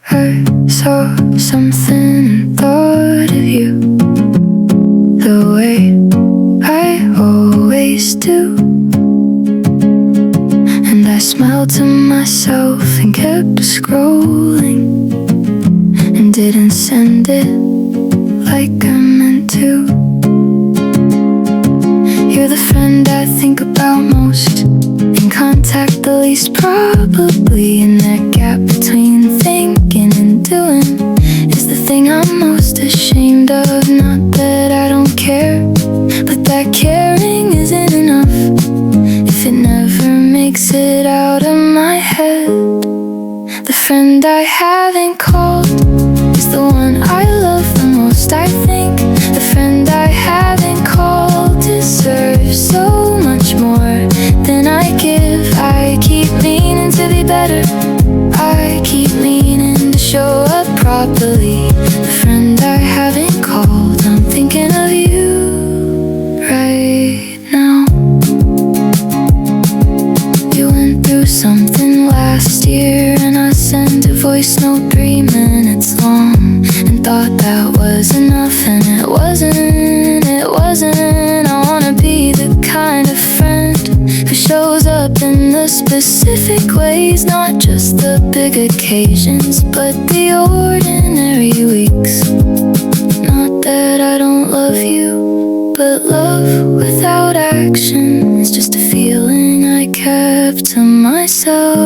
I saw something and thought of you the way I always do, and I smiled to myself and kept scrolling and didn't send it like I meant to. You're the friend I think about most, in contact the least probably, and that gap between thinking and doing is the thing I'm most ashamed of. Not that I don't care, but that caring isn't enough if it never makes it out of my head. The friend I haven't called is the one I love the most, I think. The friend I haven't called deserves so much more than I give. I keep meaning to be better, I keep meaning to show up properly. The friend I haven't called, I'm thinking of you right now. We went through something last year, and I sent a voice note 3 minutes long, and thought that was enough, and it wasn't. I wanna be the kind of friend who shows up in the specific ways, not just the big occasions, but the ordinary weeks. Not that I don't love you, but love without action is just a feeling I kept to myself.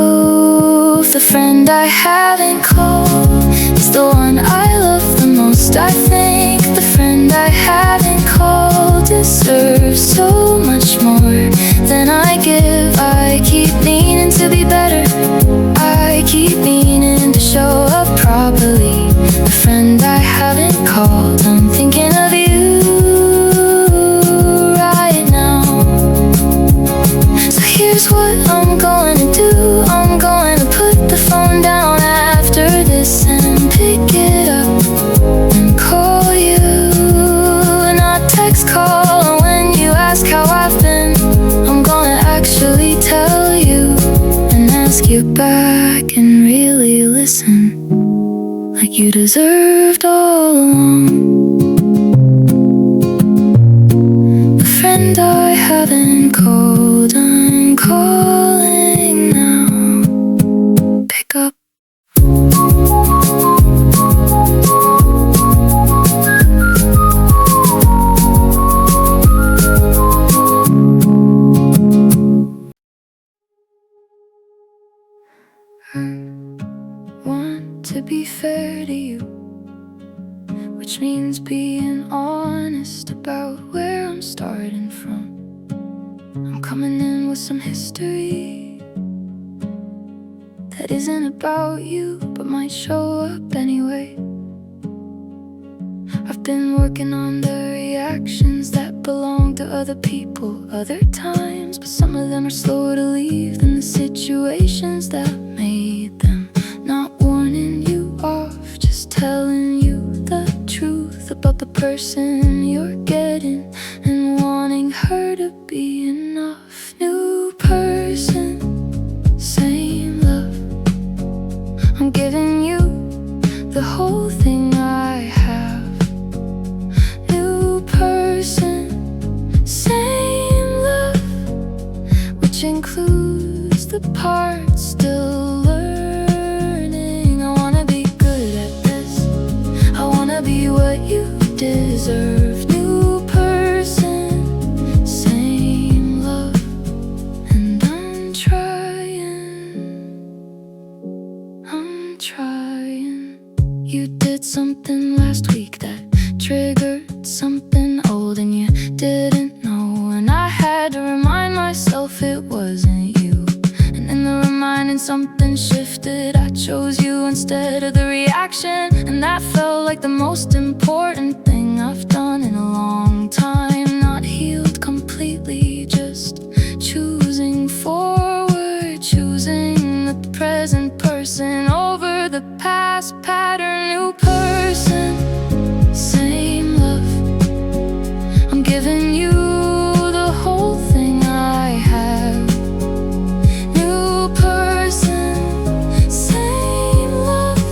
The friend I haven't called is the one I love the most, I think. The friend I haven't called deserves so much more than I give. I keep meaning to be better, I keep meaning to show up properly. The friend I haven't called, I'm thinking of you right now. So here's what I'm going to do. I'm going to put the phone down after this and pick it up and call you. Not text, call, and when you ask how I've been, I'm gonna actually tell you and ask you back and really listen, like you deserved all along. The friend I haven't called, I'm calling now. Pick up. I want to be fair to you, which means being honest about where I'm starting from. I'm coming in with some history that isn't about you, but might show up anyway. I've been working on the reactions that belong to other people other times, but some of them are slower to leave than the situations that made them. Not warning you off, just telling you the truth about the person you're getting, and wanting her to be enough. New person, same love. I'm giving you the whole thing I have. New person, same love, which includes the parts still learning. I wanna be good at this, I wanna be what you deserve. New person, same love, and I'm trying. You did something last week that triggered something old, and you didn't know, and I had to remind myself it wasn't you. And in the reminding, something shifted. I chose you instead of the reaction, and that felt like the most important thing I've done in a long time. Not healed completely, just choosing forward, choosing the present person over the past pattern. New person, same love. I'm giving you the whole thing I have. New person, same love,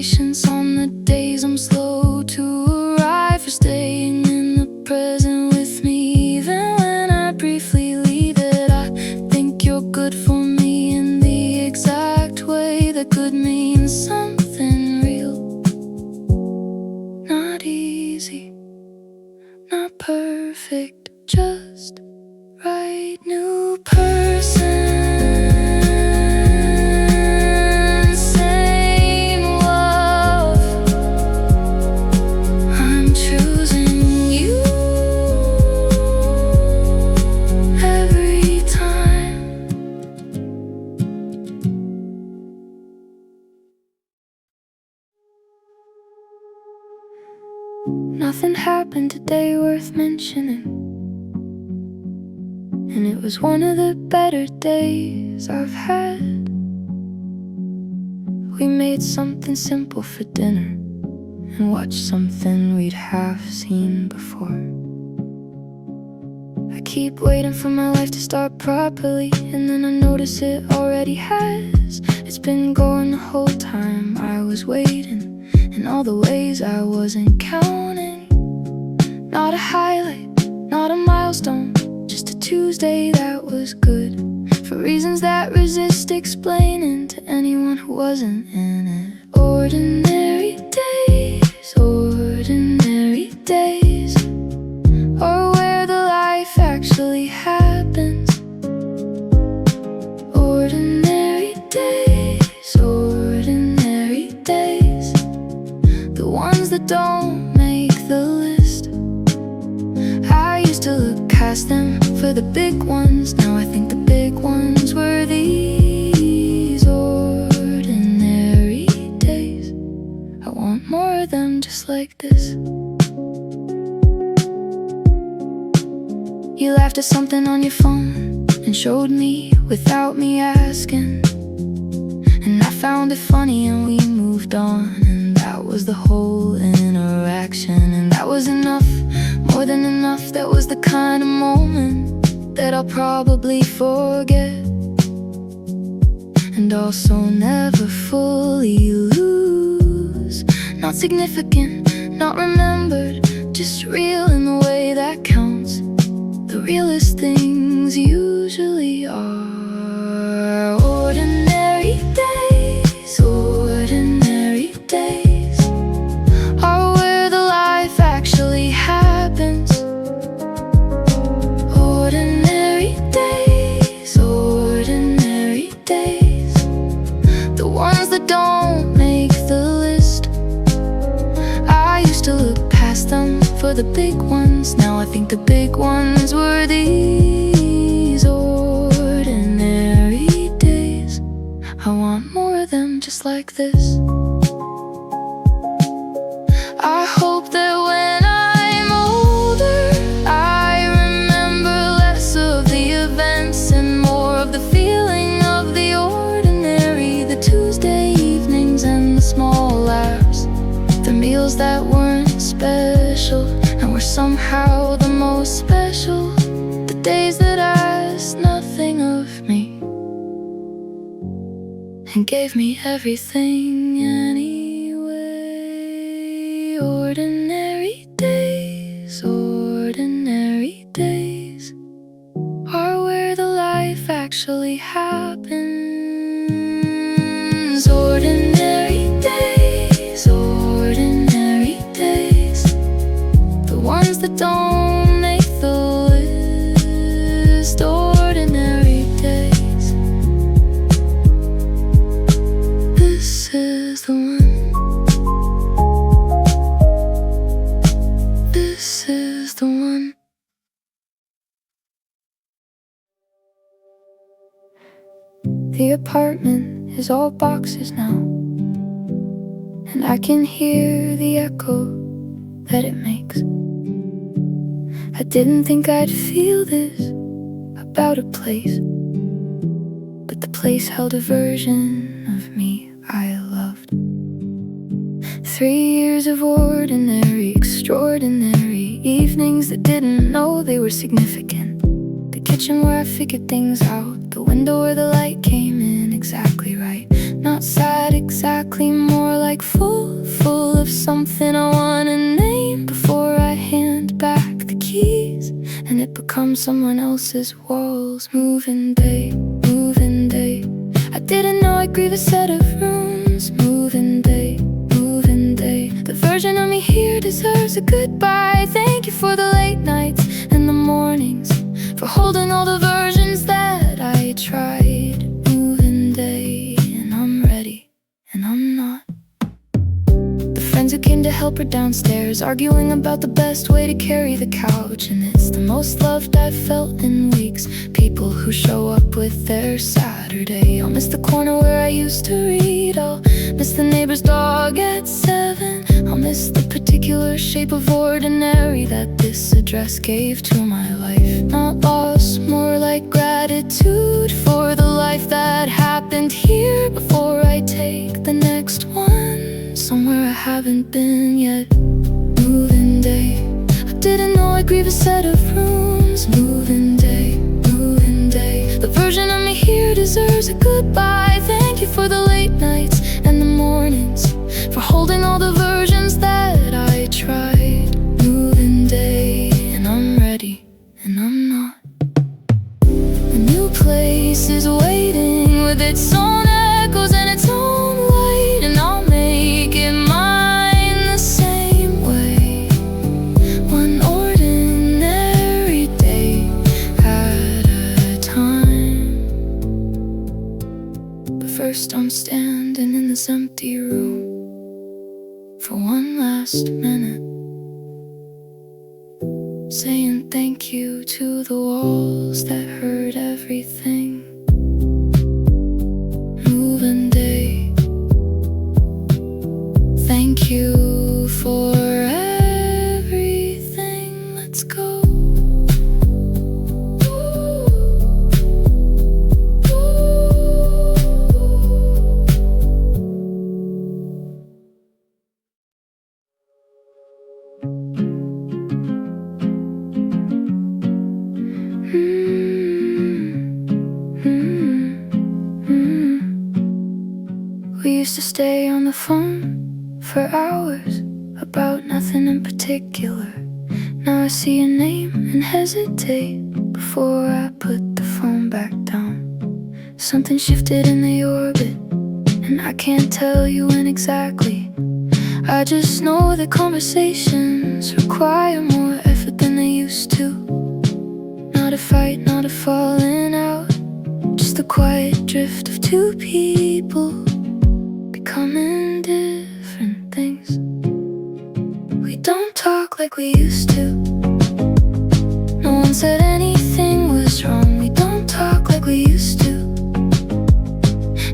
patience on the days I'm slow to arrive, for staying in the present with me even when I briefly leave it. I think you're good for me in the exact way that good means something real. Not easy, not perfect, just right. New person, same love. I'm choosing you every time. Nothing happened today worth mentioning, and it was one of the better days I've had. We made something simple for dinner and watched something we'd half seen before. I keep waiting for my life to start properly, and then I notice it already has. It's been going the whole time I was waiting, in all the ways I wasn't counting. Not a highlight, not a milestone, just a Tuesday that was good, for reasons that resist explaining to anyone who wasn't in it. Ordinary days are where the life actually happens. Ordinary days, the ones that don't make the list. I used to look past them for the big ones, now I think the big ones were these ordinary days. I want more of them just like this. You laughed at something on your phone and showed me without me asking, and I found it funny and we moved on, and that was the whole interaction. And that was enough, more than enough. That was the kind of moment that I'll probably forget, and also never fully lose. Not significant, not remembered, just real in the way that counts. The realest things usually are. Ordinary days are where the life actually happens. Ordinary days, the ones that don't make the list. I used to look past them for the big ones, now I think the big ones were these ordinary days. I want more of them just like this. I hope that when I'm older, I remember less of the events and more of the feeling of the ordinary. The Tuesday evenings and the small laughs, the meals that weren't special and were somehow the most special. The days that asked nothing of me and gave me everything anyway. Ordinary days are where the life actually happens. Ordinary days, the ones that don't make the list. Ordinary days, this is the one. This is the one. The apartment is all boxes now, and I can hear the echo that it makes. I didn't think I'd feel this about a place, but the place held a version of me I loved. 3 years of ordinary, extraordinary evenings that didn't know they were significant. The kitchen where I figured things out, the window where the light came in exactly right. Not sad exactly, more like full full of something I wanna name before I hand back the keys, and it becomes someone else's walls. Moving day, moving day. I didn't know I'd grieve a set of rooms. Moving day, moving day. The version of me here deserves a goodbye. Thank you for the late nights and the mornings, for holding all the versions that I tried. Moving day, and I'm ready, and I'm not. The friends who came to help her downstairs, arguing about the best way to carry the couch, and it's the most loved I've felt in weeks. People who show up with their Saturday. I'll miss the corner where I used to read. I'll miss the neighbor's dog at 7. I'll miss the particular shape of ordinary that this address gave to my life. Not lost, more like gratitude for the life that happened here before I take the next one, somewhere I haven't been yet. Moving day. I didn't know I'd grieve a set of rooms. Moving day, moving day. The version of me here deserves a goodbye. Thank you for the late nights and the mornings, for holding all the versions that I tried. Moving day, and I'm ready, and I'm not. A new place is waiting with its own echoes and its own light, and I'll make it mine the same way. One ordinary day at a time. But first I'm standing in this empty room for one last minute, saying thank you to the walls that heard everything. Moving day. Thank you for everything. Let's go. We used to stay on the phone for hours about nothing in particular. Now I see your name and hesitate before I put the phone back down. Something shifted in the orbit, and I can't tell you when exactly. I just know that conversations require more effort than they used to. Not a fight, not a falling out, just the quiet drift of two people becoming different things. We don't talk like we used to. No one said anything was wrong. We don't talk like we used to.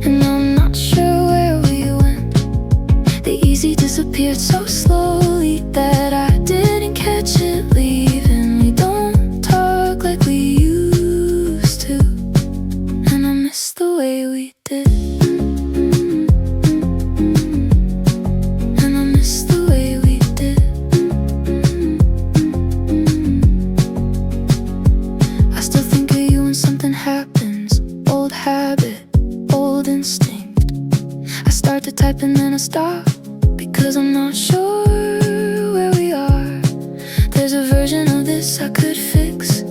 And I'm not sure where we went. The easy disappeared so slowly that I didn't catch it leaving. We don't talk like we used to, and I miss the way we did. And then I stop because I'm not sure where we are. There's a version of this I could fix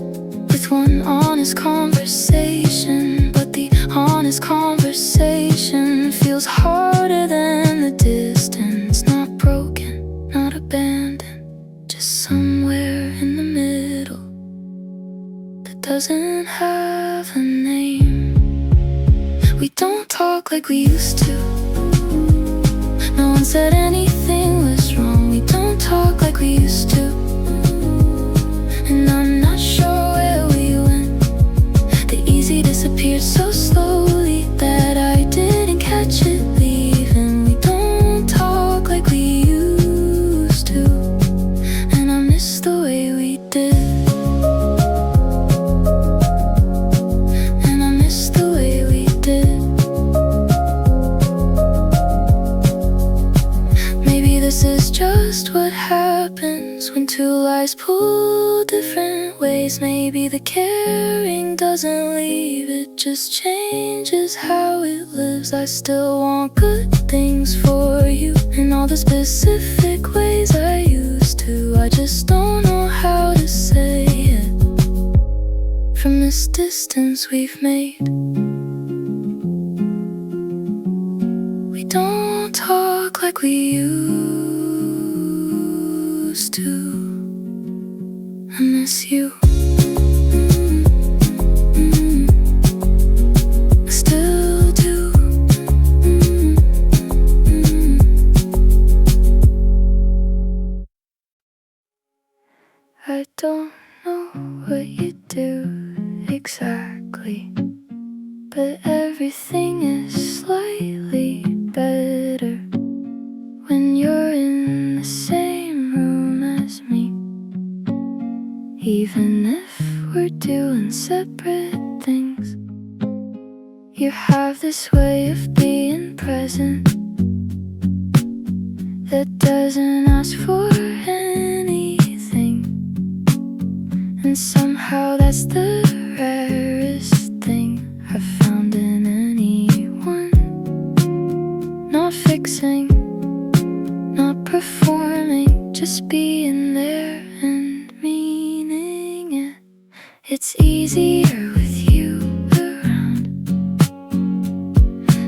with one honest conversation, but the honest conversation feels harder than the distance. Not broken, not abandoned, just somewhere in the middle that doesn't have a name. We don't talk like we used to. No one said anything was wrong. We don't talk like we used to. And I'm not sure where we went. The easy disappeared so slowly that I didn't catch it leaving. We don't talk like we used to, and I miss the way we did. And I miss the way we did. This is just what happens when two lives pull different ways. Maybe the caring doesn't leave, it just changes how it lives. I still want good things for you and all the the specific ways I used to. I just don't know how to say it. From this distance we've made, we don't talk like we used to. I miss you. I still do. I don't know what you do exactly, but everything is slightly better when you're in the same room as me. Even if we're doing separate things, you have this way of being present that doesn't ask for anything. And somehow that's the rarest thing I've found in anyone. Not fixing, not performing, just being there and meaning it. It's easier with you around.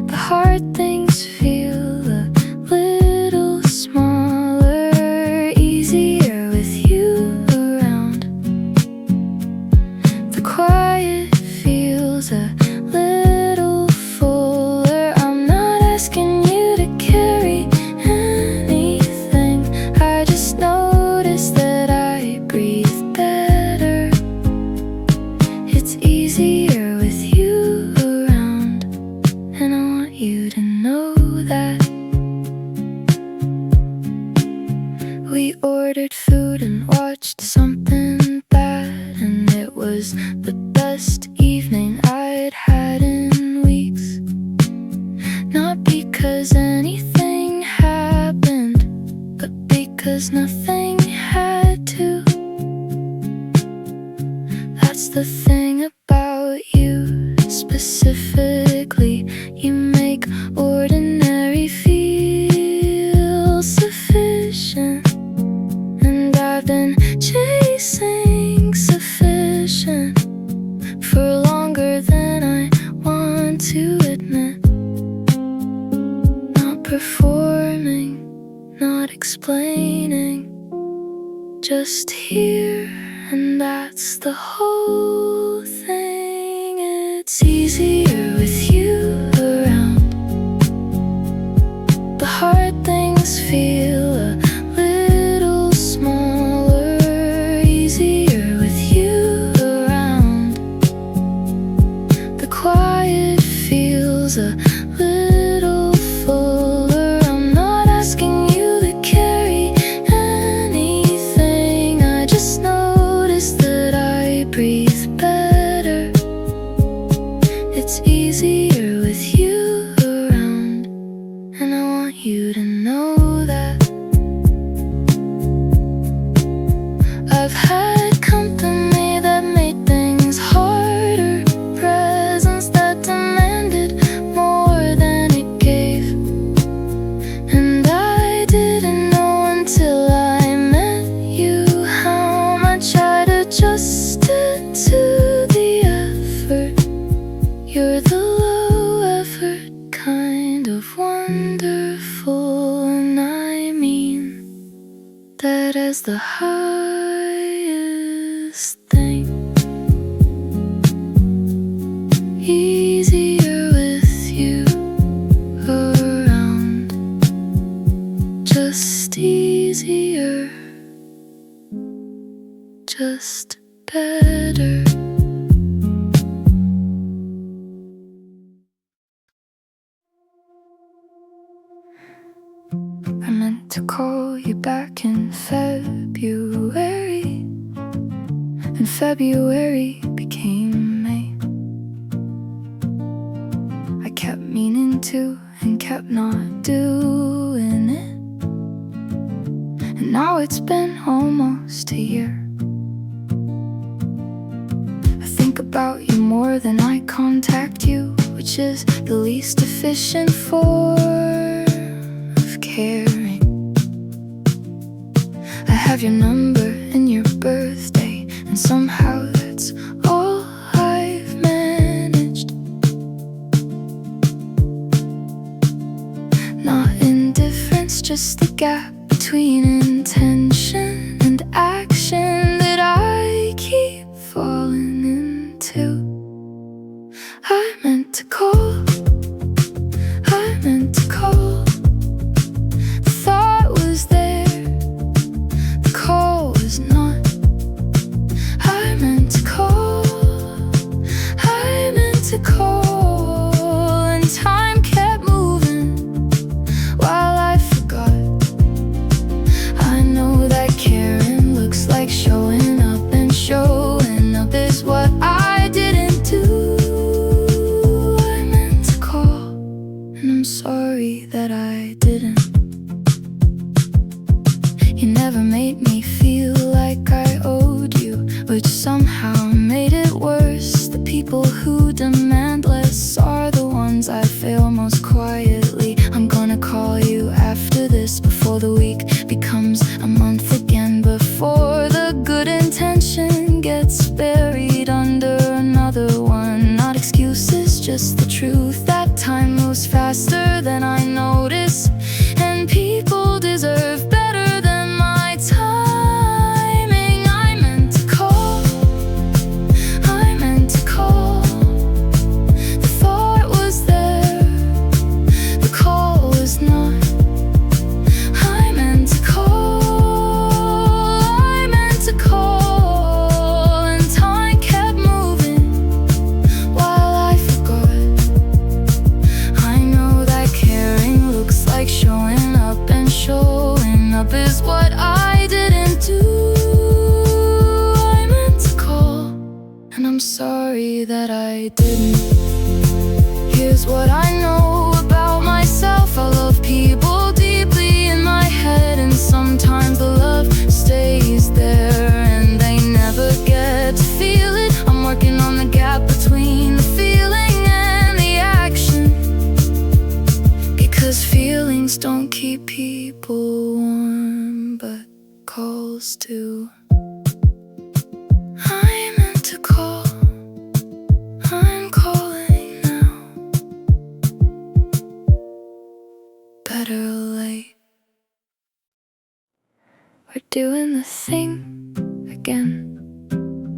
The hard things feel a little smaller, easier with you around. The quiet feels a little fuller. I'm not asking you to carry anything. I just noticed that I breathe better. It's easier with you around, and I want you to know that. We ordered food and watched something bad, and it was the best evening I'd had in weeks. Not because anything happened, but because nothing had to. That's the thing about you specifically. You make ordinary feel sufficient. And I've been chasing sufficient for longer than I want to admit. Not performing, not explaining, just here, and that's the whole thing. It's easier with you around. The hard things feel a little smaller, easier with you around. The quiet feels a little fuller. I'm not asking you to carry anything. I just noticed that I breathe better. It's easier with you around, and I want you to know that. I've had company that made things harder, presents that demanded more than it gave. And I didn't know until I met you how much I'd adjusted to the effort. You're the low effort kind of wonderful, and I mean that as the highest thing. Easier with you around, just easier, just better. I meant to call you back in February, and February became May. I kept meaning to and kept not doing it, and now it's been almost a year. I think about you more than I contact you, which is the least efficient form of caring. have your number and your birthday, and somehow that's all I've managed. Not indifference, just the gap between intention and action that I keep falling into. I meant to call, I meant to call. The thought was there, the call was not. I meant to call, I meant to call, and time kept moving while I forgot. I know that caring looks like showing up, and showing up is what I didn't do. I meant to call, and I'm sorry that I didn't. You never made me feel like I owed you, which somehow made it worse. The people who demand less are the ones I fail most quietly. I'm gonna call you after this, before the week becomes a month again, before the good intention gets buried under another one. Not excuses, just the truth. That time moves faster than I notice, and people deserve better than my timing. I meant to call, I meant to call. The thought was there, the call was not. I meant to call, I meant to call, and time kept moving while I forgot. I know that caring looks like showing up, and showing up is what I didn't do. I meant to call, and I'm sorry that I didn't. Here's what I know about myself: I love people deeply in my head, and sometimes the love stays there and they never get to feel it. I'm working on the gap between the feeling and the action, because feelings don't keep people warm, but calls do. I meant to call, I'm calling now. Better late. We're doing the thing again,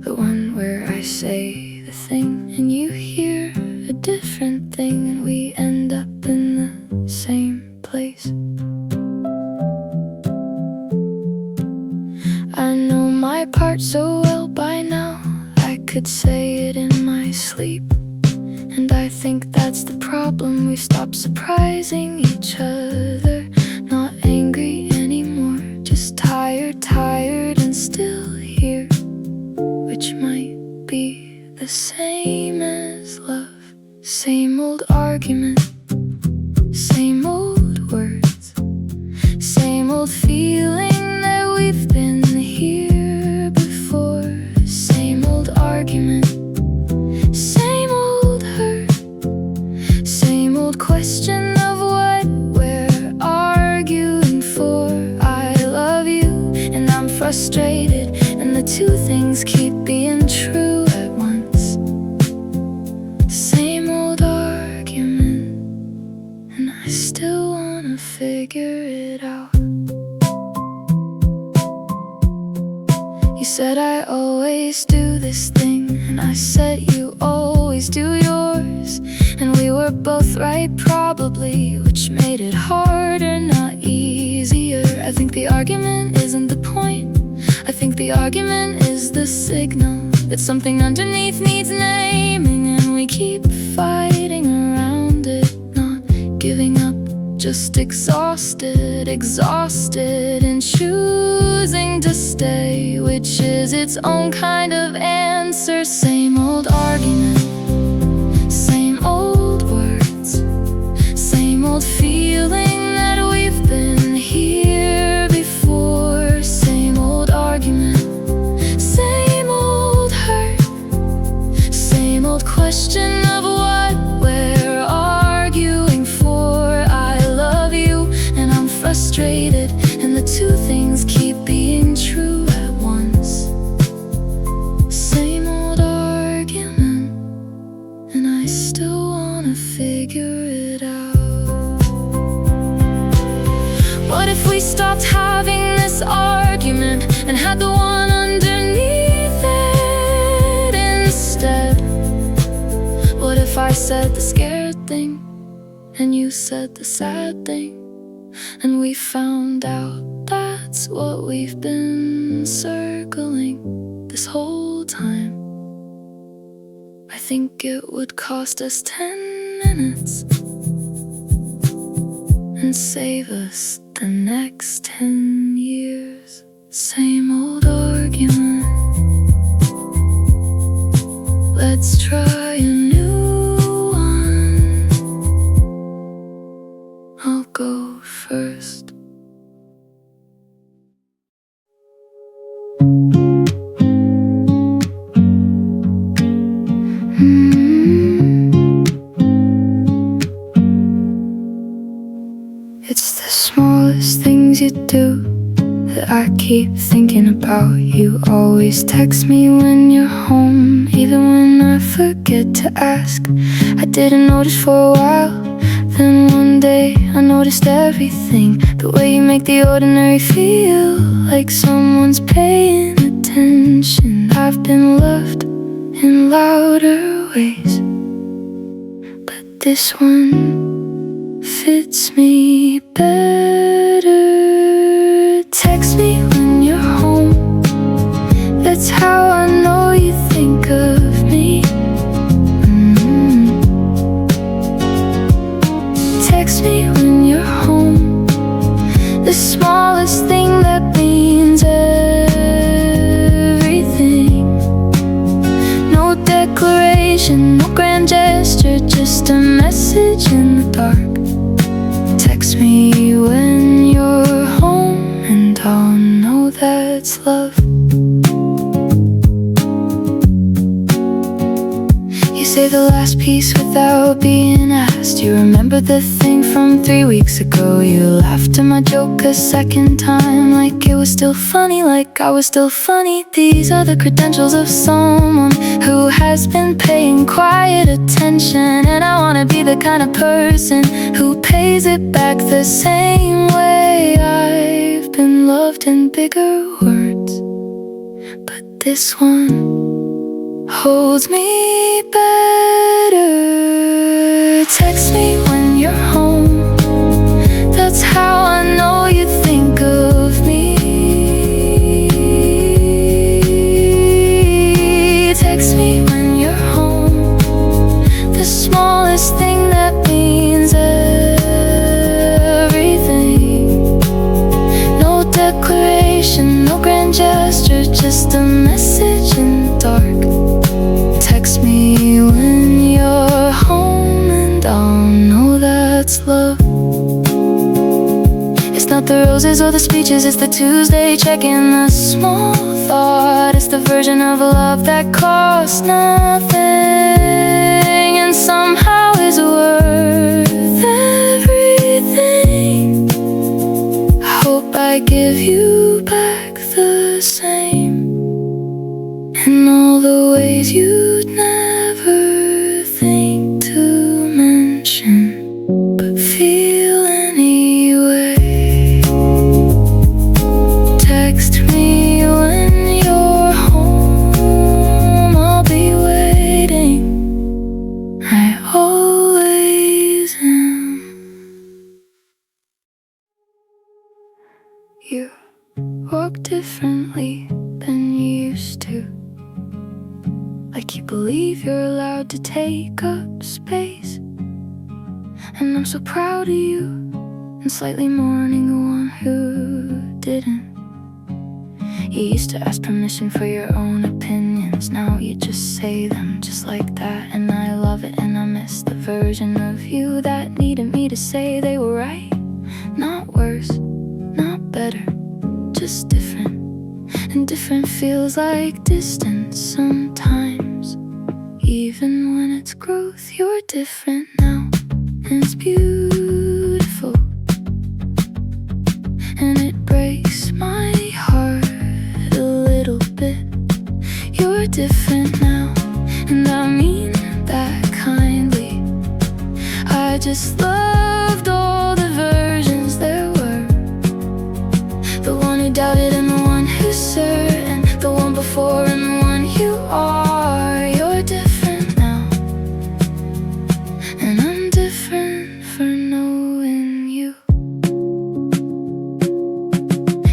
the one where I say the thing and you hear a different thing, and we end up in the same place. I know my part so well by now, I could say it in my sleep. And I think that's the problem, we've stopped surprising each other. Not angry anymore, just tired, tired and still here, which might be the same as love. Same old argument, same old words, same old feeling that we've been here before. Same old argument, same old hurt, same old question of what we're arguing for. I love you and I'm frustrated, and the two things keep being true at once. Same old argument, and I still wanna figure it out. You said I always do this thing, and I said you always do yours. And we were both right probably, which made it harder, not easier. I think the argument isn't the point, I think the argument is the signal that something underneath needs naming, and we keep fighting around it. Not giving up, just exhausted, exhausted, and choosing to stay, which is its own kind of answer. Same old argument, same old words, same old feeling that we've been here before. Same old argument, same old hurt, same old question of what we're arguing for. I love you and I'm frustrated, and And the two things keep being true at once. Same old argument, and I still wanna figure it out. What if we stopped having this argument and had the one underneath it instead? What if I said the scared thing and you said the sad thing, and we found out that's what we've been circling this whole time? I think it would cost us 10 minutes and save us the next 10 years. Same old argument. Let's try a new one. I'll go first. It's the smallest things you do that I keep thinking about. You always text me when you're home, even when I forget to ask. I didn't notice for a while, then one day I noticed everything. The way you make the ordinary feel like someone's paying attention. I've been loved in louder ways, but this one fits me better. Text me when you're home, that's how I know you think of me. Text me when you're home, the smallest thing that means everything. No declaration, no grand gesture, just a message in the dark. Text me when you're home, and I'll know that's love. You say the last piece without being asked. You remember the thing from 3 weeks ago. You laughed at my joke a second time, like it was still funny, like I was still funny. These are the credentials of someone who has been paying quiet attention, and I wanna be the kind of person who pays it back the same way. I've been loved in bigger words, but this one holds me better. Text me when you're home, that's how I know you think of me. Text me when you're home, the smallest thing that means everything. No declaration, no grand gesture, just a message in the dark. Text me when you're home, and I'll know that's love. It's not the roses or the speeches, it's the Tuesday check-in, the small thought. It's the version of love that costs nothing and somehow is worth everything. I hope I give you back the same, in all the ways you'd never think to mention, but feel anyway. Text me when you're home, I'll be waiting. I always am. You walk differently than you used to, like you believe you're allowed to take up space. And I'm so proud of you, and slightly mourning the one who didn't. You used to ask permission for your own opinions, now you just say them just like that. And I love it, and I miss the version of you that needed me to say they were right. Not worse, not better, just different. And different feels like distance sometimes. Even when it's growth, you're different now, and it's beautiful. And it breaks different now, and I mean that kindly. I just loved all the versions there were. The one who doubted and the one who's certain, the one before and the one you are. You're different now, and I'm different for knowing you.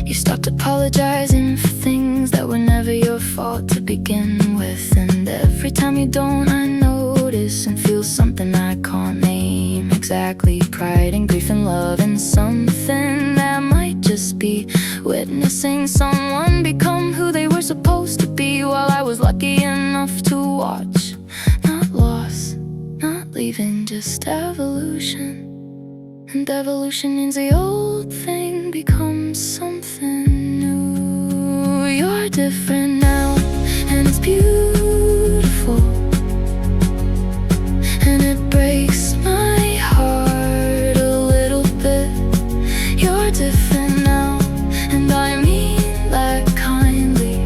You stopped apologizing for things that were never your fault to begin with, and every time you don't, I notice and feel something I can't name exactly. Pride and grief and love and something that might just be witnessing someone become who they were supposed to be, while I was lucky enough to watch. Not loss, not leaving, just evolution. And evolution means the old thing becomes something new. You're different now, and it's beautiful, and it breaks my heart a little bit. You're different now, and I mean that kindly.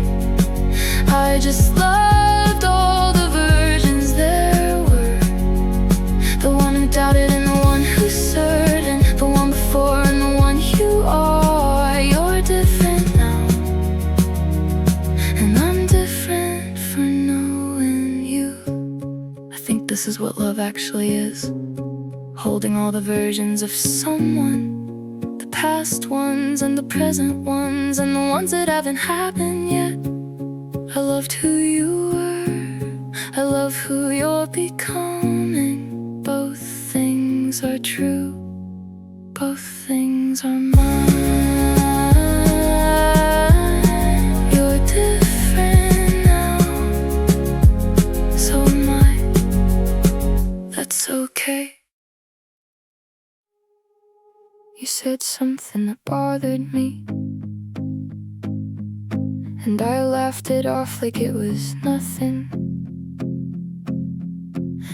I just loved all the versions there were. The one who doubted and the one who's certain, the one before and the one you are. You're different now, and I'm different for knowing you. I think this is what love actually is. Holding all the versions of someone, the past ones and the present ones, and the ones that haven't happened yet. I loved who you were, I love who you're becoming. Both things are true, both things are mine. You're different now, so am I. That's okay. You said something that bothered me, and I laughed it off like it was nothing.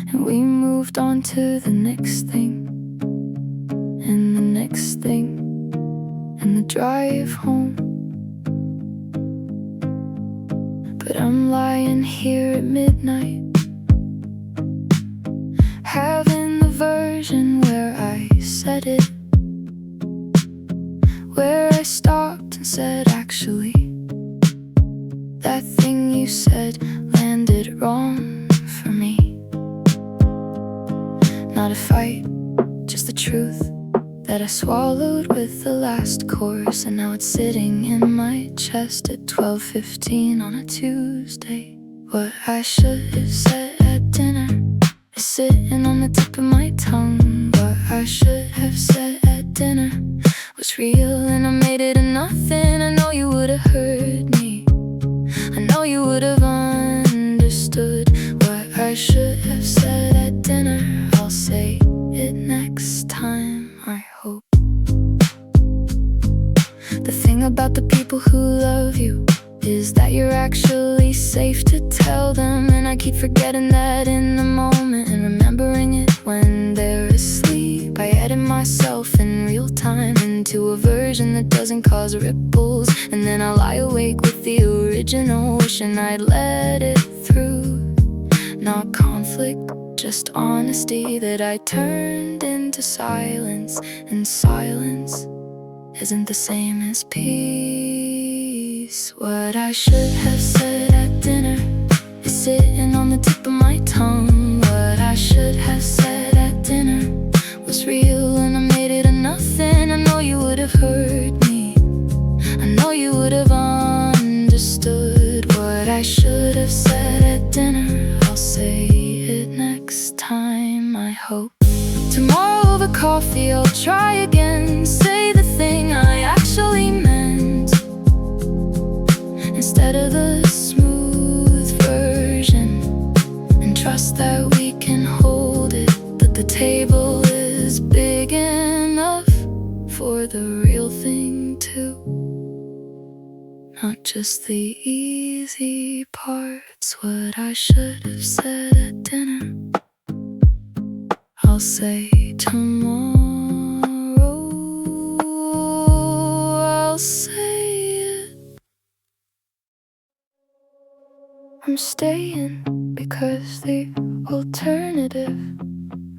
And we moved on to the next thing, and the next thing, and the drive home. But I'm lying here at midnight, having the version where I said it, where I stopped and said, actually, that thing you said landed wrong for me. Not a fight, just the truth that I swallowed with the last course, and now it's sitting in my chest at 12:15 on a Tuesday. What I should have said at dinner is sitting on the tip of my tongue. What I should have said at dinner was real, and I made it a nothing. I know you would have heard me, I know you would have understood. What I should have said at dinner, I'll say it next time, I hope. The thing about the people who love you is that you're actually safe to tell them, and I keep forgetting that in the moment and remembering it when they're asleep. I edit myself in real time into a version that doesn't cause ripples, and then I lie awake with the original, wishing I'd let it through. Not conflict, just honesty that I turned into silence, and silence isn't the same as peace. What I should have said at dinner is sitting on the tip of my tongue. What I should have said at dinner was real, and I made it a nothing. I know you would have heard me, I know you would have understood. What I should have said at dinner, I'll say it next time, I hope. Tomorrow over coffee I'll try again, say the thing I actually meant, instead of the smooth version, and trust that we can hold it, that the table is big enough for the real thing too. Not just the easy parts. What I should have said at dinner, I'll say tomorrow. I'll say it. I'm staying because the alternative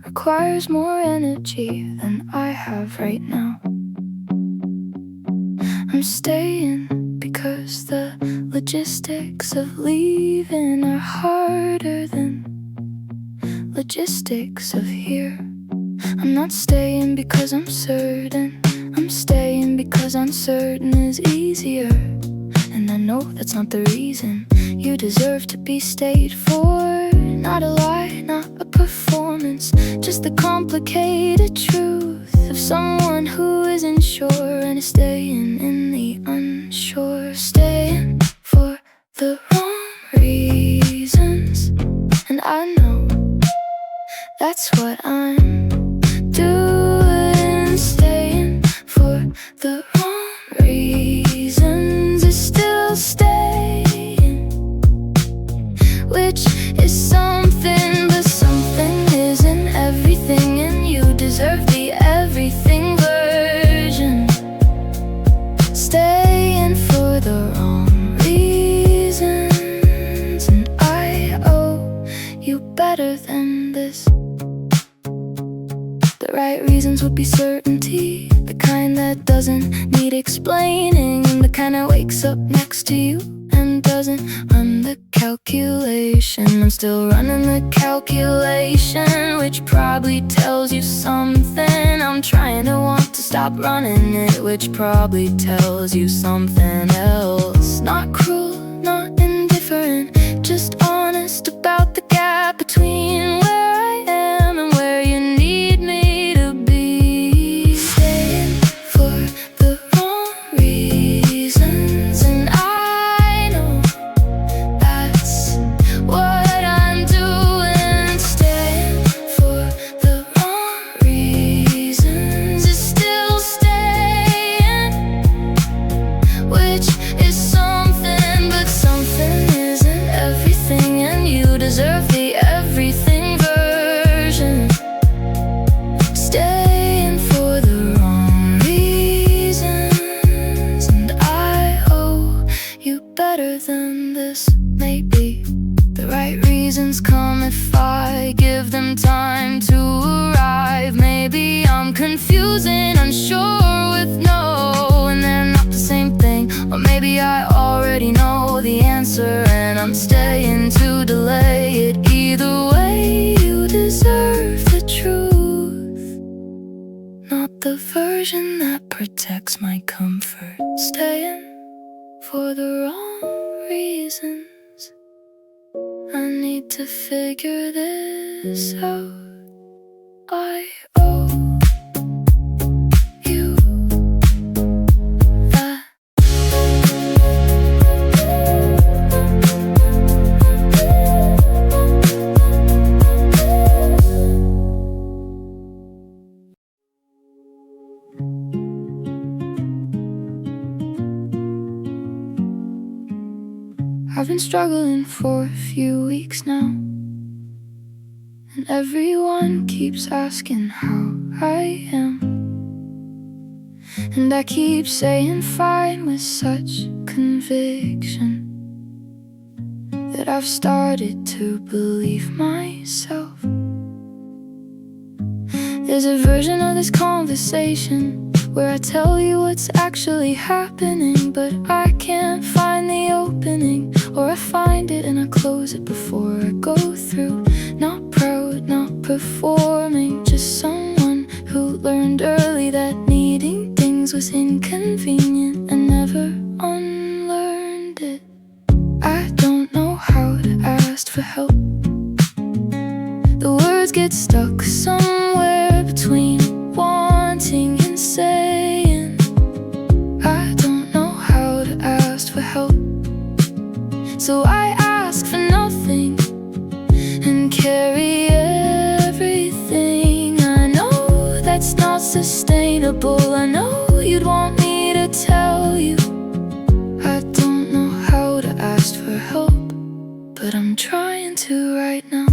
requires more energy than I have right now. I'm staying because the logistics of leaving are harder than logistics of here. I'm not staying because I'm certain. I'm staying because uncertain is easier. And I know that's not the reason you deserve to be stayed for. Not a lie, not a performance, just the complicated truth of someone who isn't sure and is staying in the unsure. Staying for the wrong reasons, and I know that's what I'm doing. Staying for the wrong reasons is still staying, which is something, but something isn't everything, and you deserve the everything version. Staying for the wrong reasons, and I owe you better than this. The right reasons would be certainty, the kind that doesn't need explaining, the kind that wakes up next to you and doesn't run the calculation. I'm still running the calculation, which probably tells you something. I'm trying to want to stop running it, which probably tells you something else. Not cruel, not indifferent, just honest about the gap between where I am and where you need me to be. Staying for the wrong reasons, and I know that's what I'm doing. Staying for the wrong reasons is still staying, which is something, but something isn't everything, and you deserve the everything version. Staying for the wrong reasons, and I owe you better than this. Maybe the right reasons come if I give them time to arrive. Maybe I'm confusing, unsure with no, and they're not the same thing. Or maybe I already know the answer and I'm staying to delay it. Either way, you deserve the truth, not the version that protects my comfort. Staying for the wrong reasons. I need to figure this out. I owe you that. I've been struggling for a few weeks now, and everyone keeps asking how I am, and I keep saying fine with such conviction that I've started to believe myself. There's a version of this conversation where I tell you what's actually happening, but I can't find the opening, or I find it and I close it before I go through. Not proud, not performing, just someone who learned early that needing things was inconvenient and never unlearned it. I don't know how to ask for help. The words get stuck somewhere between wanting and saying. I don't know how to ask for help, so I ask for nothing and carry everything. I know that's not sustainable. I know you'd want me to tell you I don't know how to ask for help, but I'm trying to right now.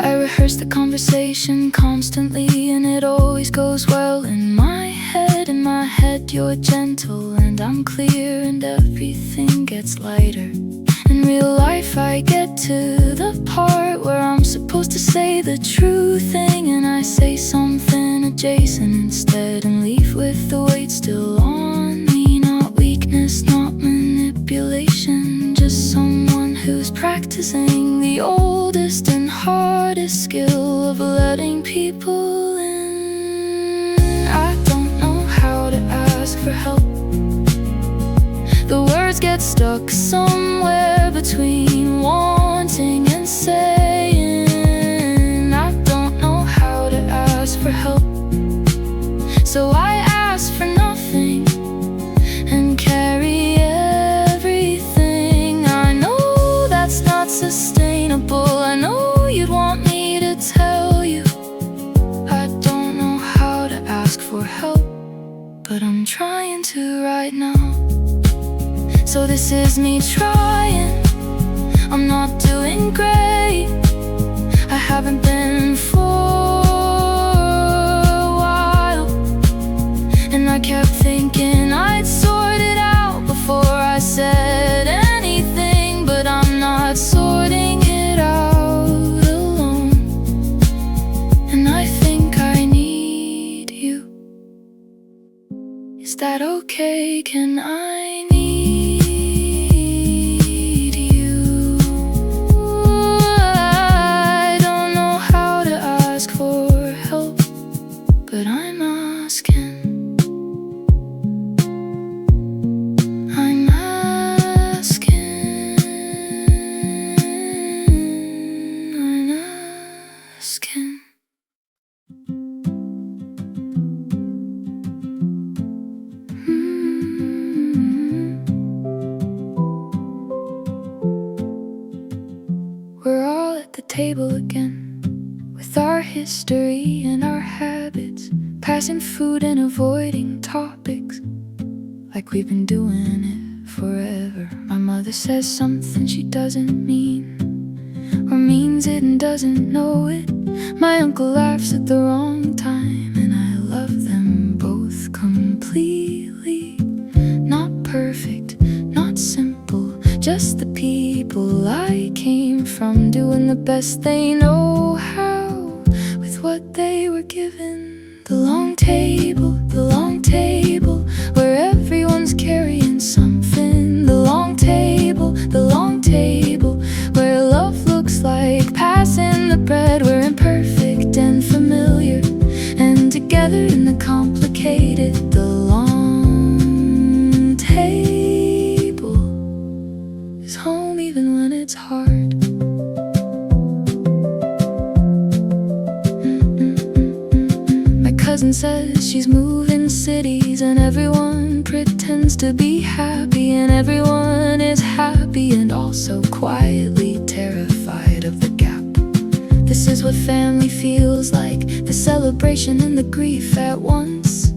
I rehearse the conversation constantly, and it always goes well in my head. said in my head, you're gentle and I'm clear, and everything gets lighter. In real life I get to the part where I'm supposed to say the true thing, and I say something adjacent instead and leave with the weight still on me. Not weakness, not manipulation, just someone who's practicing the oldest and hardest skill of letting people in. I don't know how to ask for help. The words get stuck somewhere between wanting and saying. I don't know how to ask for help, so I ask for nothing and carry everything. I know that's not sustainable. I know you'd want me to tell you I don't know how to ask for help, but I'm trying to right now. So this is me trying. I'm not doing great. I haven't been for a while, and I kept thinking I'd sort it out before I said anything, but I'm not sorting it out alone. And I think I need you. Is that okay? Can I need table again, with our history and our habits, passing food and avoiding topics like we've been doing it forever. My mother says something she doesn't mean, or means it and doesn't know it. My uncle laughs at the wrong time, and I love them both completely. Not perfect, not simple, just the people I came from, doing the best they know how with what they were given. The long table, where everyone's carrying something. The long table, where love looks like passing the bread. We're imperfect and familiar, and together in the complicated. The long table is home even when it's hard. My cousin says she's moving cities, and everyone pretends to be happy, and everyone is happy and also quietly terrified of the gap. This is what family feels like, the celebration and the grief at once.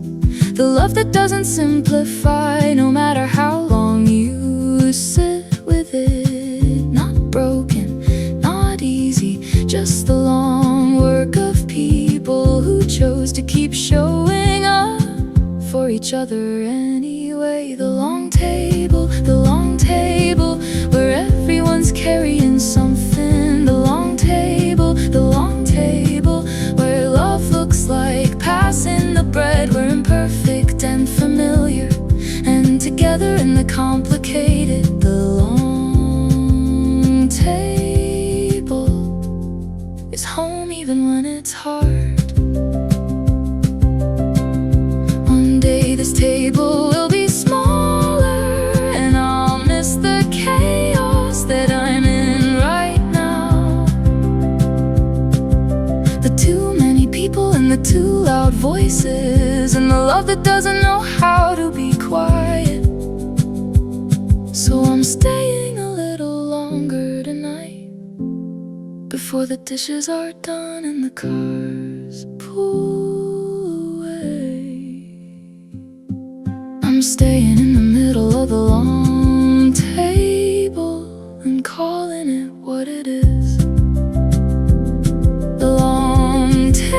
The love that doesn't simplify, no matter how long you sit with it. Not broken, not easy, just the long work of people who chose to keep showing up for each other anyway. The long table, where everyone's carrying something. The long table, where love looks like passing the bread. We're imperfect and familiar, and together in the complicated. The long table is home even when it's hard. One day this table will be smaller, and I'll miss the chaos that I'm in right now. The too many people and the too loud voices, and the love that doesn't know how to be quiet. So I'm staying a little longer tonight, before the dishes are done and the cars pull away. I'm staying in the middle of the long table and calling it what it is. The long table.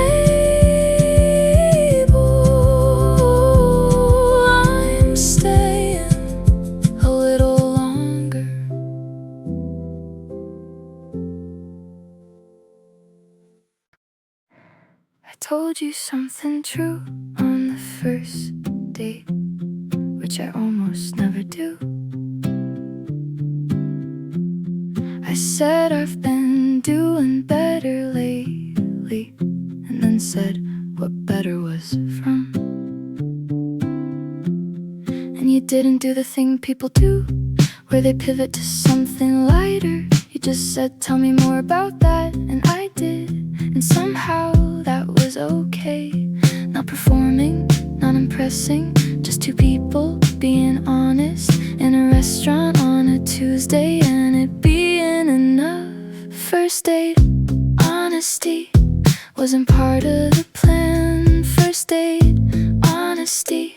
told you something true on the first date, which I almost never do. I said I've been doing better lately, and then said what better was from. And you didn't do the thing people do, where they pivot to something lighter. You just said, tell me more about that, and I did. And somehow that was okay. Not performing, not impressing, just two people being honest in a restaurant on a Tuesday, and it being enough. First date, honesty wasn't part of the plan. First date, honesty,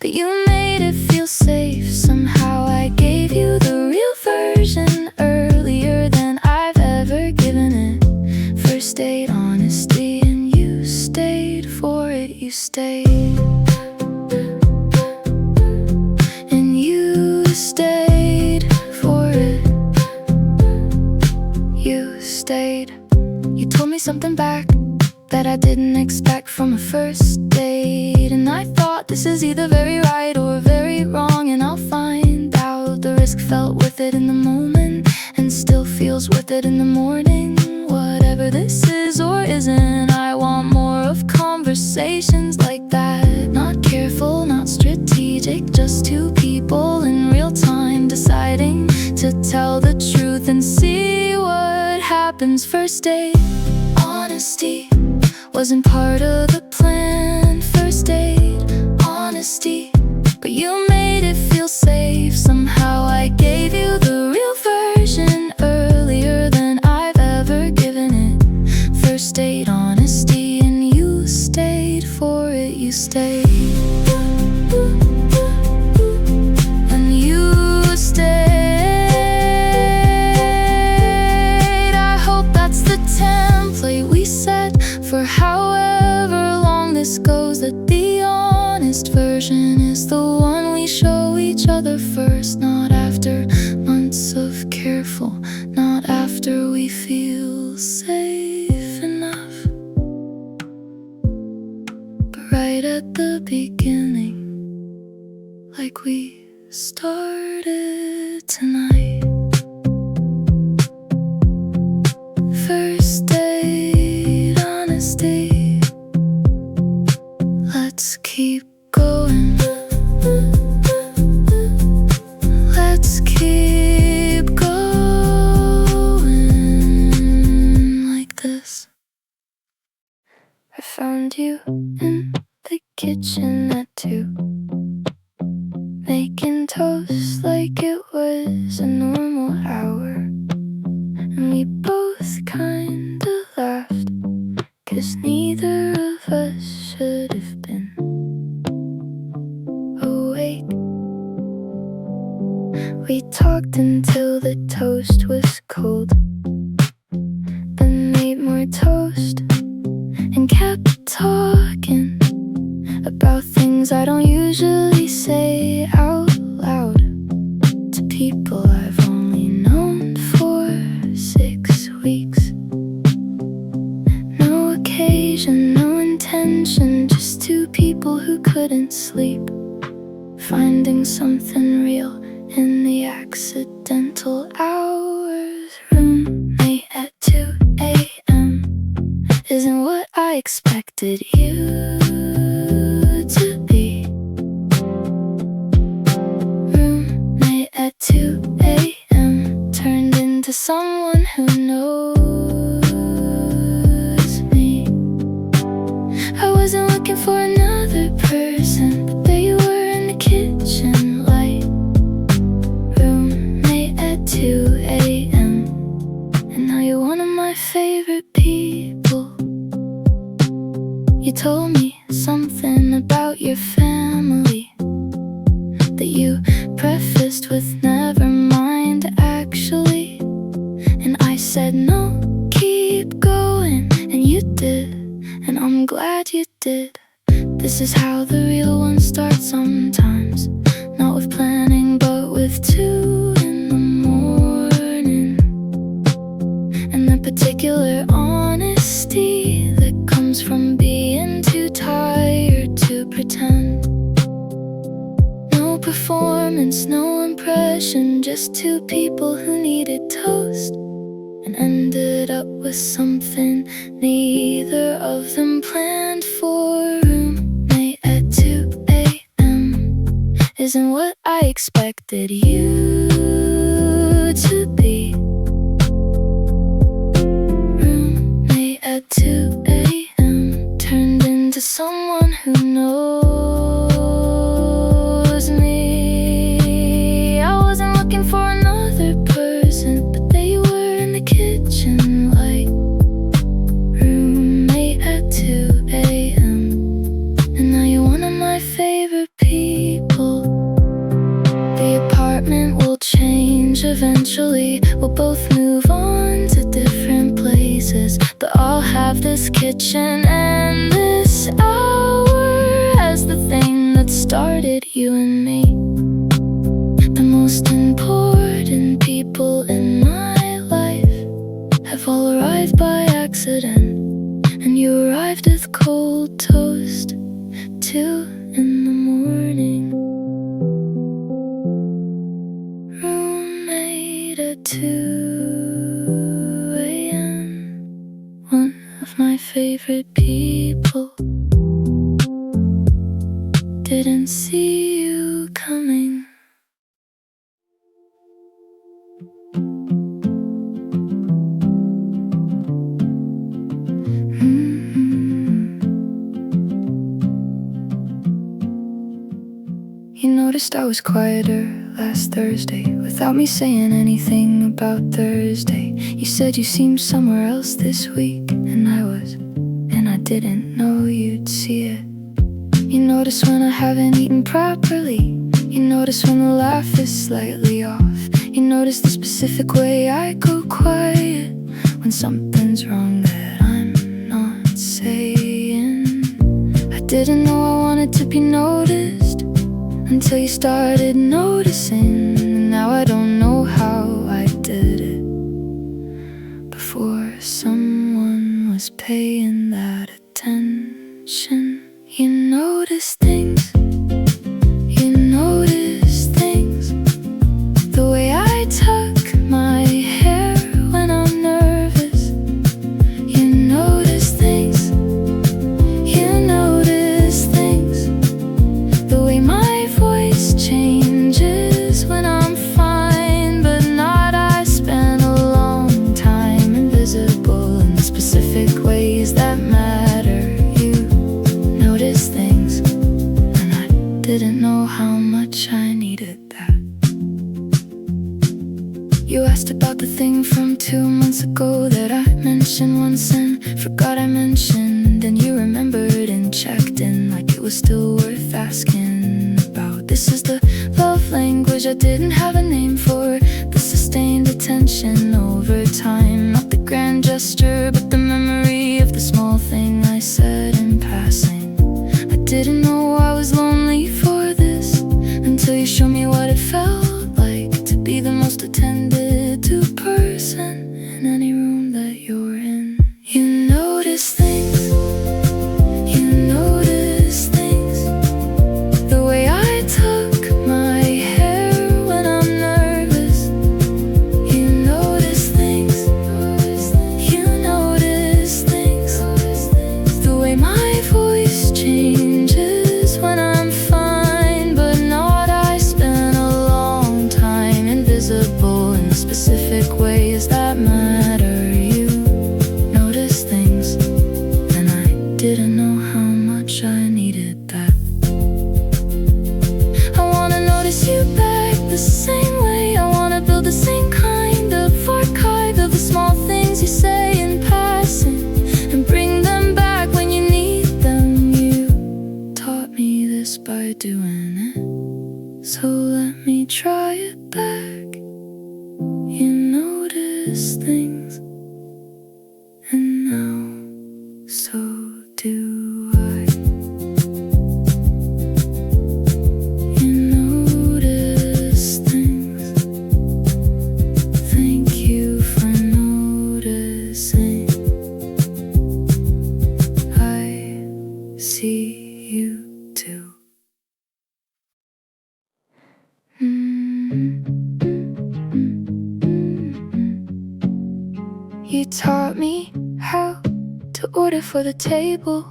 but you made it feel safe. Somehow I gave you the real version earlier than I've ever given it. First date, honesty, and you stayed for it. You stayed, and you stayed for it. You stayed. You told me something back that I didn't expect from a first date, and I thought this is either very right or very wrong, and I'll find out. The risk felt worth it in the moment, and still feels worth it in the morning. Whatever this is or isn't, I want more of conversations like that. Not careful, not strategic, just two people in real time deciding to tell the truth and see what happens. First date, honesty wasn't part of the plan. First date, honesty, but you made it feel safe. Somehow I gave you the real version earlier than I've ever given it. First date, honesty, and you stayed for it. You stayed, and you stayed. I hope that's the template we set for however long this goes, that the honest version is the one we show each other first. Not after months of careful, not after we feel safe enough, but right at the beginning, like we started tonight. First date, honesty, let's keep going. Let's keep going like this. I found you in the kitchen at 2, making toast like it was a normal hour, and we both kinda laughed, 'cause neither of us should have been awake. We talked until the toast was cold, then made more toast and kept talking about things I don't usually say out loud to people I've only known for 6 weeks. No occasion, no intention, just two people who couldn't sleep, finding something real in the accidental hours. Roommate at 2 a.m. isn't what I expected you to be. Roommate at 2 a.m. turned into someone who knows me. I wasn't looking for another person, but there you were in the kitchen light. Roommate at 2 a.m. and now you're one of my favorite people. You told me something about your family that you prefaced with never mind actually, and I said no, keep going, and you did, and I'm glad you did. This is how the real ones start sometimes, not with planning but with 2 in the morning, and the particular honesty that comes from being performance, no impression, just two people who needed toast and ended up with something neither of them planned for. Roommate at 2 a.m. isn't what I expected you to be. Roommate at 2 a.m. turned into someone who knows me. I wasn't looking for another person, but they were in the kitchen like roommate at 2 a.m. And now you're one of my favorite people. The apartment will change eventually. We'll both move on to different places, but I'll have this kitchen and this hour as the thing that started you and me. The most important people in my life have all arrived by accident, and you arrived with cold toast, 2 in the morning. Roommate at 2 a.m. one of my favorite people. Didn't see you coming. You noticed I was quieter last Thursday without me saying anything about Thursday. You said you seemed somewhere else this week, and I didn't know you'd see it. You notice when I haven't eaten properly. You notice when the laugh is slightly off. You notice the specific way I go quiet when something's wrong that I'm not saying. I didn't know I wanted to be noticed until you started noticing. And now I don't know how I did it before someone was paying that attention. You notice things, you notice things, the way I tuck my hair when I'm nervous. You notice things, you notice things, the way my voice changes when I'm fine but not. I spent a long time invisible in the specific ways that matter. You notice things, and I didn't know how much I needed that. You asked about the thing from 2 months ago that I mentioned once and forgot I mentioned, and you remembered and checked in like it was still worth asking about. This is the love language I didn't have a name for, the sustained attention over time. Not the grand gesture, but the memory of the small thing I said in passing. I didn't know I was lonely for this until you showed me what it felt like to be the most attended to person in any room that you're in. You notice things, you notice things, the way I tuck my hair when I'm nervous. You notice things, you notice things, the way my voice changes when I'm fine but not. I spent a long time invisible in the specific ways that matter. You notice things, and I didn't know how much I needed that. I wanna notice you back the same way. I wanna build the same kind of archive of the small things you say in passing and bring them back when you need them. You taught me this by doing it, so let me try it back. You notice things, and now so do I. You notice things. Thank you for noticing. I see you too. You taught me how to order for the table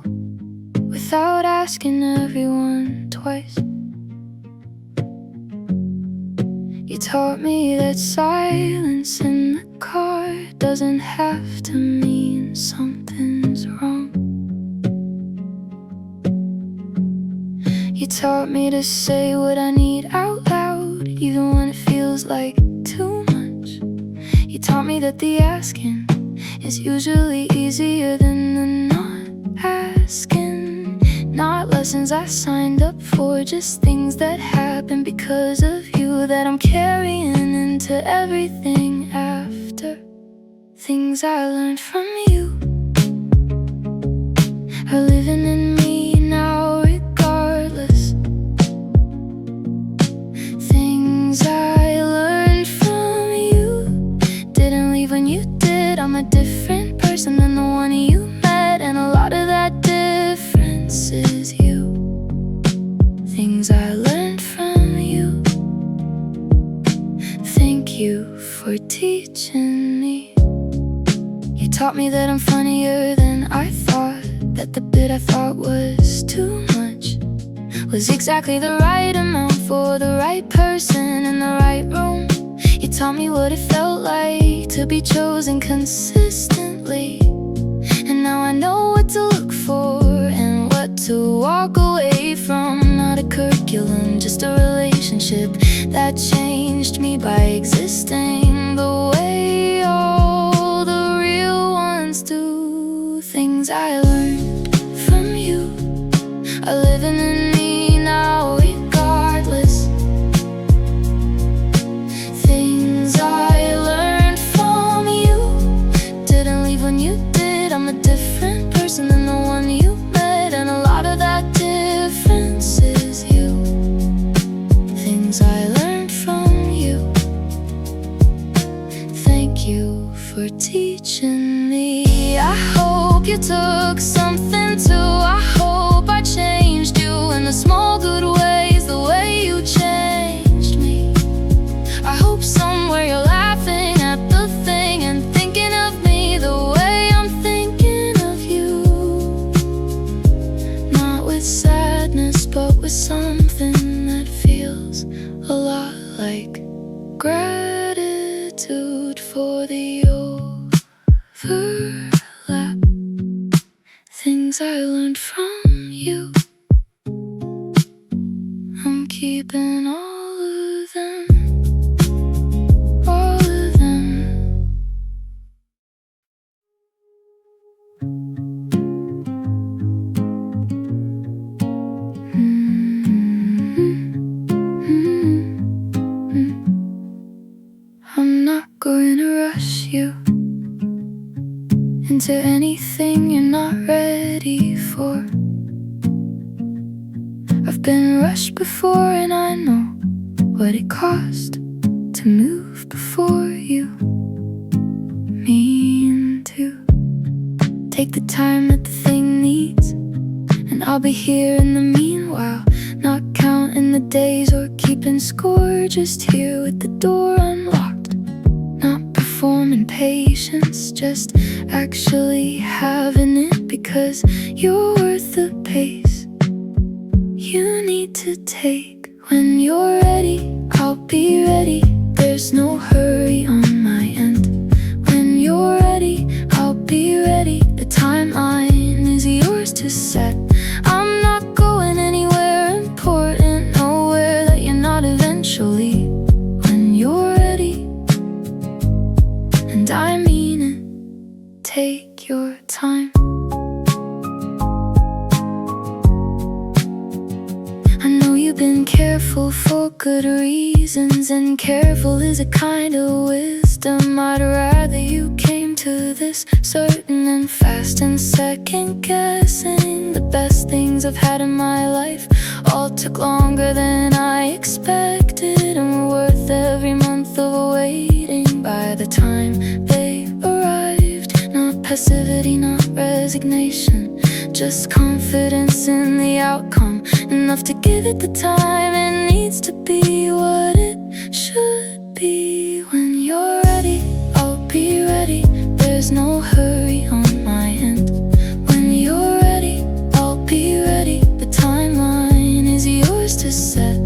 without asking everyone twice. You taught me that silence in the car doesn't have to mean something's wrong. You taught me to say what I need out loud, even when it feels like too much. You taught me that the asking is usually easier than the not asking. Not lessons I signed up for, just things that happen because of you, that I'm carrying into everything after. Things I learned from you are living in me now regardless. Things I learned from you didn't leave when you did. I'm a different person than the one you met, and a lot of that difference is you. Things I learned from you. Thank you for teaching me. You taught me that I'm funnier than I thought, that the bit I thought was too much was exactly the right amount for the right person in the right room. You taught me what it felt like to be chosen consistently, and now I know what to look for and what to walk away from. Not a curriculum, just a relationship that changed me by existing the way all the real ones do. Things I learned from you are living in me now regardless. Things I learned from you didn't leave when you did. I'm a different person than the one you met, and a lot of that difference is you. Things I learned from you. Thank you for teaching me. I hope you took something too. I hope I changed you in the small good ways, the way you changed me. I hope somewhere you're laughing at the thing and thinking of me the way I'm thinking of you. Not with sadness, but with something that feels a lot like gratitude for the overlap. Things I learned from you, I'm keeping all of them, all of them. I'm not going to rush you into anything you're not ready for. I've been rushed before, and I know what it cost to move before you mean to. Take the time that the thing needs, and I'll be here in the meanwhile, not counting the days or keeping score, just here with the door unlocked. Not performing patience, just actually having it, because you're worth the pace you need to take. When you're ready, I'll be ready. There's no hurry on my end. When you're ready, I'll be ready. The timeline is yours to set. I'm not going anywhere important, nowhere that you're not eventually. When you're ready, and I mean it, take your time. I know you've been careful for good reasons, and careful is a kind of wisdom. I'd rather you came to this certain and fast and second guessing. The best things I've had in my life all took longer than I expected, and were worth every month of waiting. By the time they arrived, not passivity, not resignation, just confidence in the outcome, enough to give it the time it needs to be what it should be. When you're ready, I'll be ready. There's there's no hurry on my end. When you're ready, I'll be ready. The timeline is yours to set.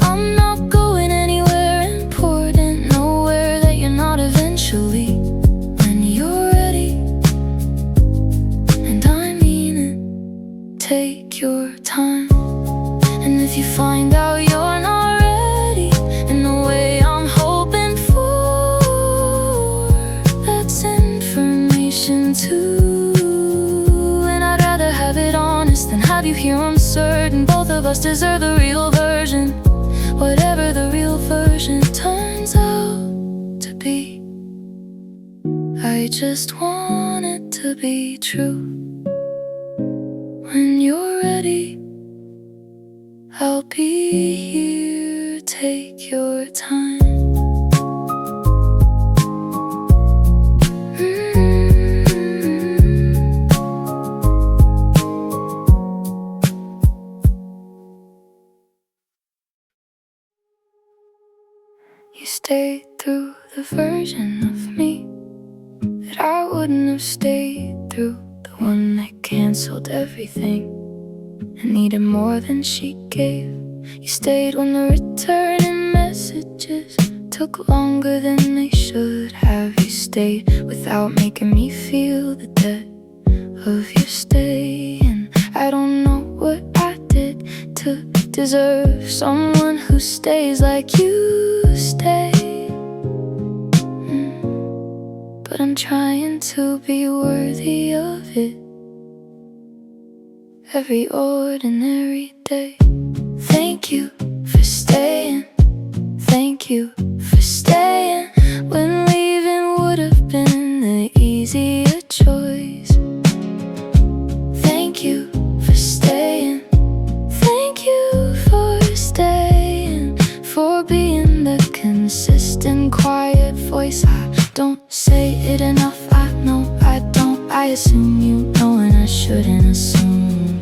I'm not going anywhere important, nowhere that you're not eventually. When you're ready, and I mean it, take your time. And if you find out you're not ready in the way I'm hoping for, that's information too. And I'd rather have it honest than have you here uncertain. Both of us deserve the real version, whatever the real version turns out to be. I just want it to be true. When you're ready, I'll be here, take your time. You stayed through the version of me that I wouldn't have stayed through, the one that canceled everything and needed more than she gave. You stayed when the returning messages took longer than they should have. You stayed without making me feel the debt of your stay. And I don't know what I did to deserve someone who stays like you stay. But I'm trying to be worthy of it every ordinary day. Thank you for staying. Thank you for staying when leaving would have been the easier choice. Thank you for staying. Thank you for staying, for being the consistent, quiet voice. I don't say it enough, I know I don't. I assume you know and I shouldn't assume.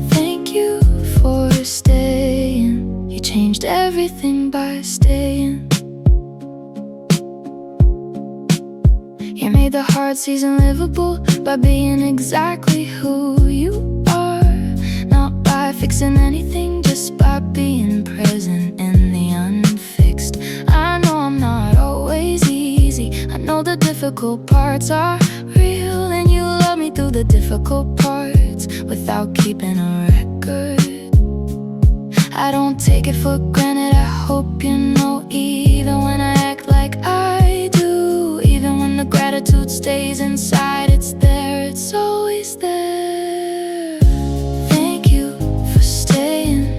Thank you for staying. You changed everything by staying. You made the hard season livable by being exactly who you are. Not by fixing anything, just by being present in the unfixed. I know I'm not always easy, I know the difficult parts are real, and you love me through the difficult parts without keeping a record. I don't take it for granted, I hope you know. Even when I act like I do, even when the gratitude stays inside, it's there, it's always there. Thank you for staying.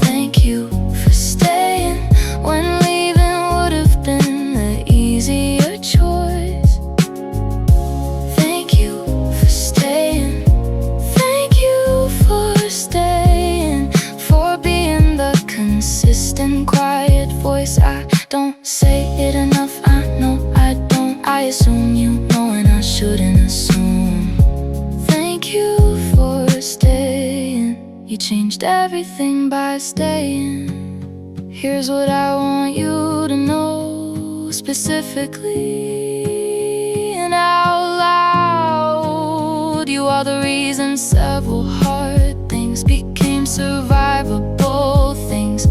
Thank you for staying when leaving would have been the easier choice. Thank you for staying. Thank you for staying, for being the consistent, quiet voice. I don't say it enough, I know I don't. I assume you know and I shouldn't assume. Thank you for staying. You changed everything by staying. Here's what I want you to know specifically and out loud. You are the reason several hard things became survivable things.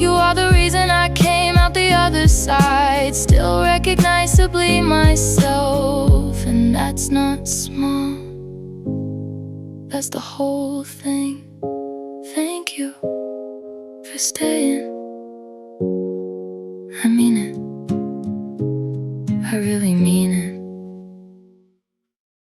You are the reason I came out the other side, still recognizably myself. And that's not small, that's the whole thing. Thank you for staying. I mean it, I really mean it.